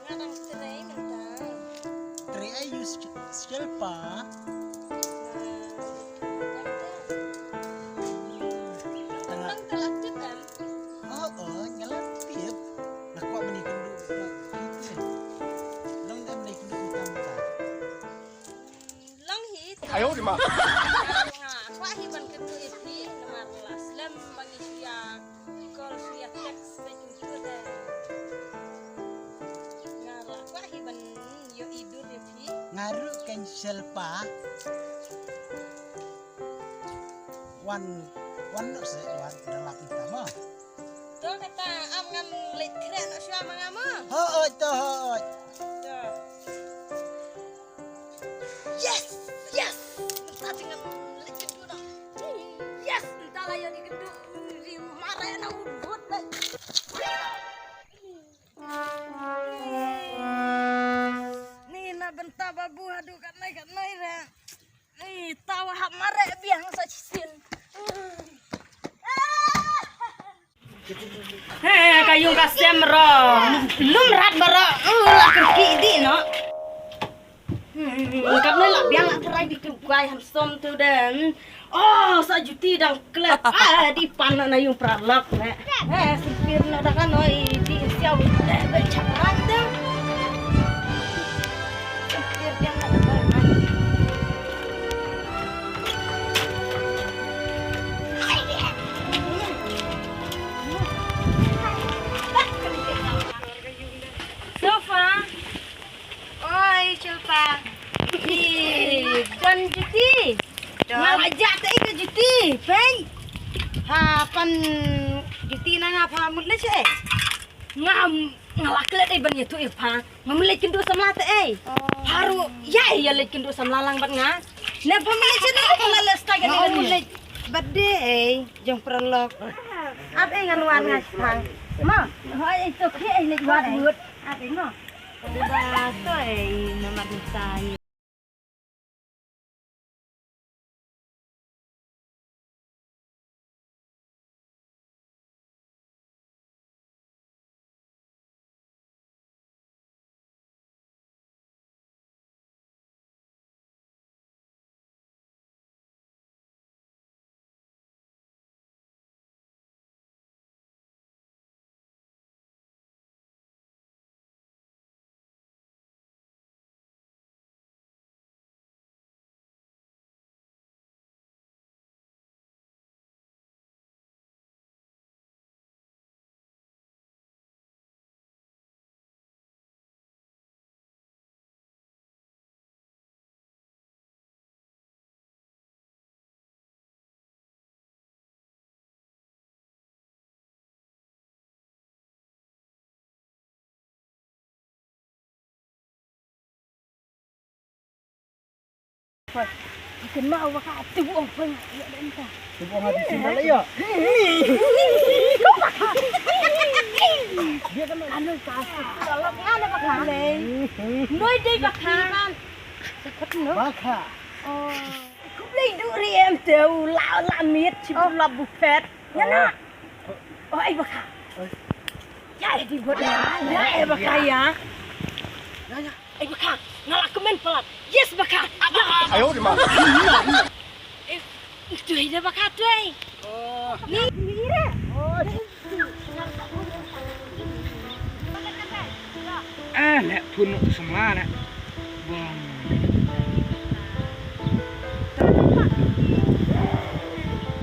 Ngarang tray mentang. Tray ayu siapa? Tang telatip kan? Oh, ngelatip. Nak kuat menikah dulu. Gitu. Long dah menikah dulu kita. Long hit. Ayo di mana? Kuat hiban ketu ipi nomor las lem manusia kol suya teks begitu dah. Ngalah kuat hiban yo idur ipi. Ngaru kan siapa? Wan no se wan dalam kita mah. Tu kata am ngam leit kret nak syua mangama. Oh, tu. Yes. Entah dengan leit ketu dah. Yes, entah lah yang diketu di marah nak urut dah. Ni nak bentar babu aduh kat nai dah. Ni tahu hak marah biang sacisin. Kayung kasem ro. Belum rat bara. Lah kerki di no. Kap lah biang nak terai di kuai hamsom tu dan. Oh, sajuti dan klet. Di pan na yung pralak na. Sipir na da kan oi di siaw bercakap tu. Sipir dia nak da. Coba. Dan juti. Ngajak tak ikut juti. Peng. Pan juti nang apa mula je. Ngalaklet ban tu ipa. Ngamlet kindu samla te Haru ya lek kindu samla lang bat nga. Ne pamle je na kala lesta ga ni mulet. Bade jong prolog. Ab nganuan ngasang. Ma, hoy itu ke lek buat buat. Ab mo. Dah toy nama saya. Ikan mau bakal tubuh orang ya dan tak. Tubuh habis sini ya. Dia kan anu kasih. Kalau ada bakal leh. Noi dei bakal. Cepat no. Bakal. Oh. KHUBlEI duri em tahu la miet cipul la buffet. Ya nak. Oh ai bakal. Ya di buat ya ai bakal ya. Ya. Ai bakal. Ngalak komen pelat. Yes bakal. Ayo di mana? Itu ida bakal tu ai. Oh. Ni mira. Oh. Nak pun semua nak. Bang.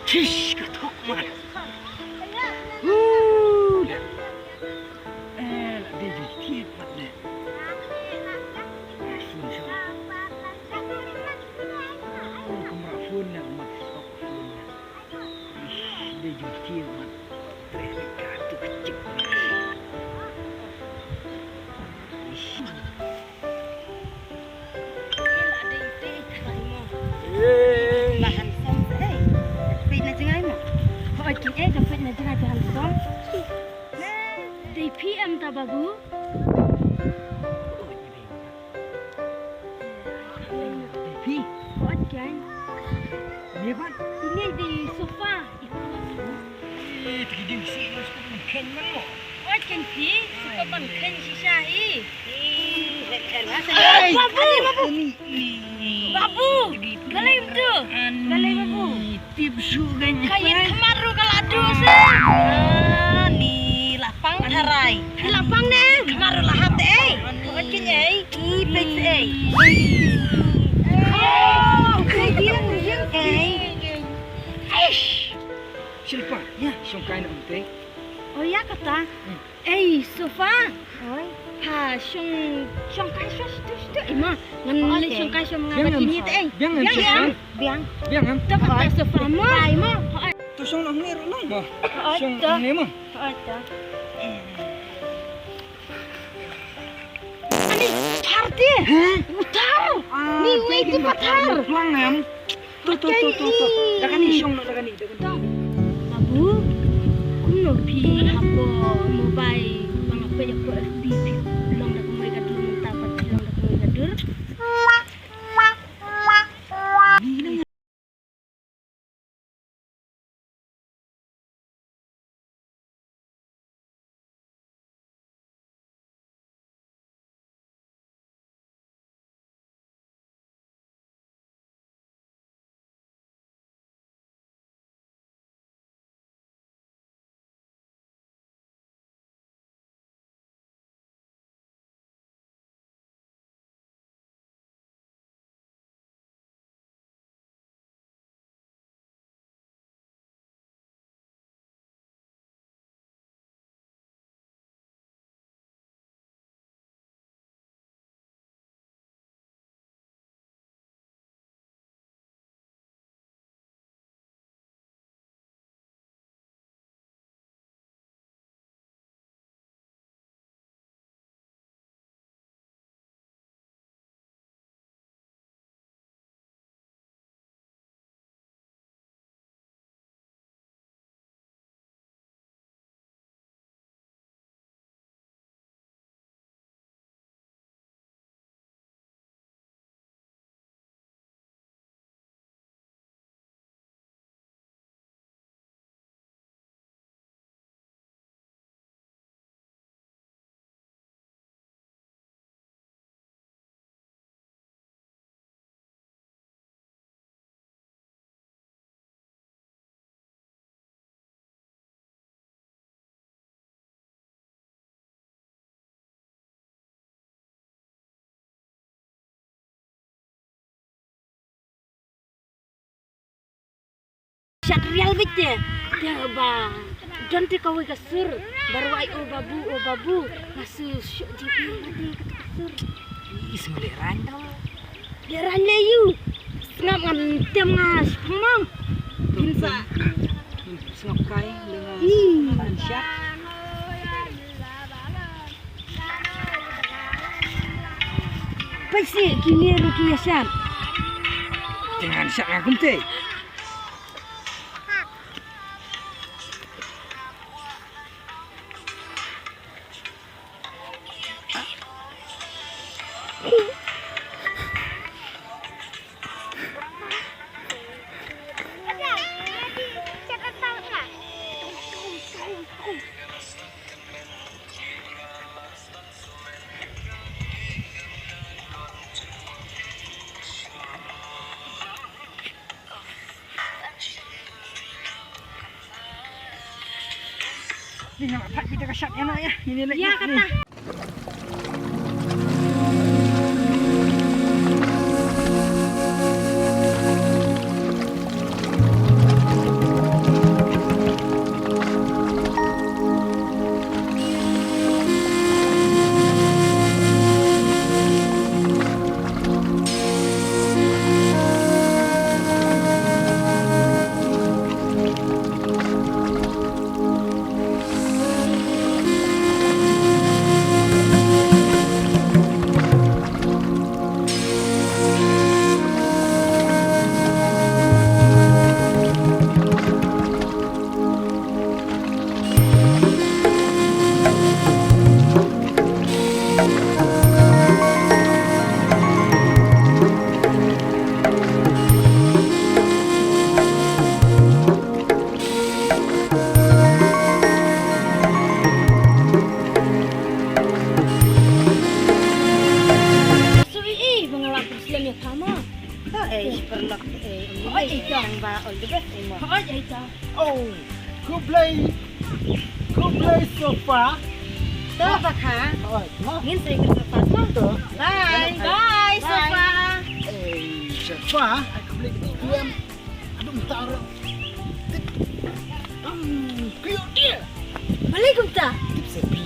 Cish, ketuk mana? Dia jadi mana? Phun nak masuk phun. Dia jadi mana? Mereka tu kecil. Bahan som eh. Pin na jengay mo. Hoy kin dapat na jengay bahan som. Di PM ta bagu. Di Hoy kan. ni kan? Ini di sofa. Terkiding sih, mesti mungkin mana? Hoy kenci, suka makan sisa i. Babu, galai tu. Galai babu. Tip su ganyan. Kayak kemaru kalau aduh sih. Ni lapang harai. Lapang ne, kemaru lahat makin ipek Silpa, ya, sungkai nak untai. Oh ya kata. Sofa. Ha, kai tu. Ima, ngan kai ngabat ini Biang. Tak sofa mo. Tu song nak ngeru nang ba? Oh, Song tu. ngemo. Ani, parti. Utar. Ni wait di patar. Pulang ngam. Tu. Dakan ni song nak dakan ni. Abu, kuno pi apa mobile bang apa ya ko FB pi long dak mereka dur mentapat long dak mereka dur. Syarial bitte. Ya ba. Jangan kau kasur. Baru ai o babu. Kasur syuk jipi kasur. Is mulai randau. Dia rane you. Ngap ngan tem ngas pemang. Bisa. Sengkai dengan syak. Pasti kini ruki yasan. Dengan syak ngagum teh. Ni nak pat kita kasat enak ya. Ini lagi. Ya kata. KHUBlEI sofa. Tuh baka. Oh, ma. Ngin saya ke sofa tuh. Tuh. Bye. Bye sofa. Sofa, aku beli di UM. Aduh, taruh. Kuyuk dia. Balik kita. Sepi.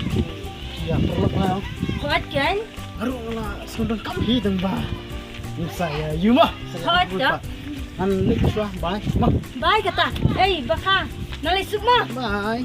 Ya, perlu lah. Kuat kan? Aduh, lah. Sundang kami hitung bah. Ini saya, Yuma. Kuat tak? Bye. Ma. Bye kata. Baka. Nalai semua. Bye.